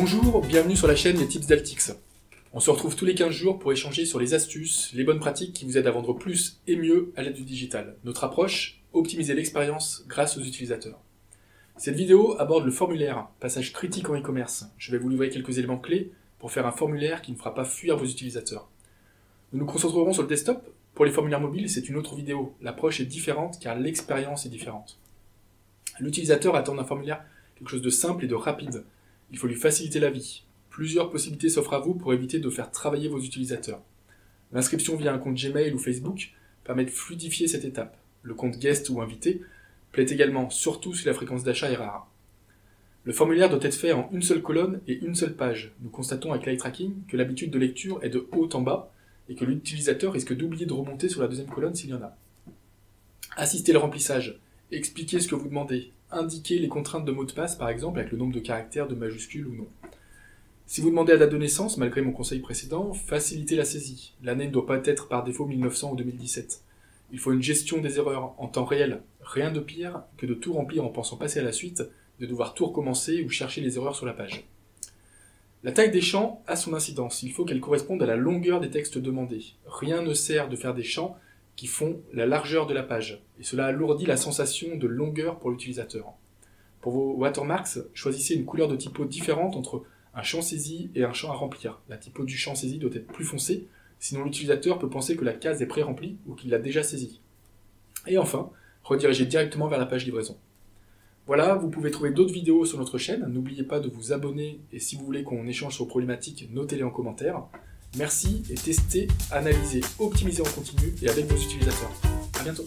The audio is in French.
Bonjour, bienvenue sur la chaîne Les Tips d'Altix. On se retrouve tous les 15 jours pour échanger sur les astuces, les bonnes pratiques qui vous aident à vendre plus et mieux à l'aide du digital. Notre approche, optimiser l'expérience grâce aux utilisateurs. Cette vidéo aborde le formulaire, passage critique en e-commerce. Je vais vous livrer quelques éléments clés pour faire un formulaire qui ne fera pas fuir vos utilisateurs. Nous nous concentrerons sur le desktop. Pour les formulaires mobiles, c'est une autre vidéo. L'approche est différente car l'expérience est différente. L'utilisateur attend d'un formulaire quelque chose de simple et de rapide. Il faut lui faciliter la vie. Plusieurs possibilités s'offrent à vous pour éviter de faire travailler vos utilisateurs. L'inscription via un compte Gmail ou Facebook permet de fluidifier cette étape. Le compte guest ou invité plaît également, surtout si la fréquence d'achat est rare. Le formulaire doit être fait en une seule colonne et une seule page. Nous constatons avec l'eye tracking que l'habitude de lecture est de haut en bas et que l'utilisateur risque d'oublier de remonter sur la deuxième colonne s'il y en a. Assistez le remplissage, expliquez ce que vous demandez, indiquez les contraintes de mot de passe par exemple avec le nombre de caractères, de majuscules ou non. Si vous demandez la date de naissance, malgré mon conseil précédent, facilitez la saisie. L'année ne doit pas être par défaut 1900 ou 2017. Il faut une gestion des erreurs en temps réel. Rien de pire que de tout remplir en pensant passer à la suite, de devoir tout recommencer ou chercher les erreurs sur la page. La taille des champs a son incidence. Il faut qu'elle corresponde à la longueur des textes demandés. Rien ne sert de faire des champs qui font la largeur de la page. Et cela alourdit la sensation de longueur pour l'utilisateur. Pour vos watermarks, choisissez une couleur de typo différente entre un champ saisi et un champ à remplir. La typo du champ saisi doit être plus foncée, sinon l'utilisateur peut penser que la case est pré-remplie ou qu'il l'a déjà saisie. Et enfin, redirigez directement vers la page livraison. Voilà, vous pouvez trouver d'autres vidéos sur notre chaîne. N'oubliez pas de vous abonner et si vous voulez qu'on échange sur vos problématiques, notez-les en commentaire. Merci et testez, analysez, optimisez en continu et avec vos utilisateurs. À bientôt.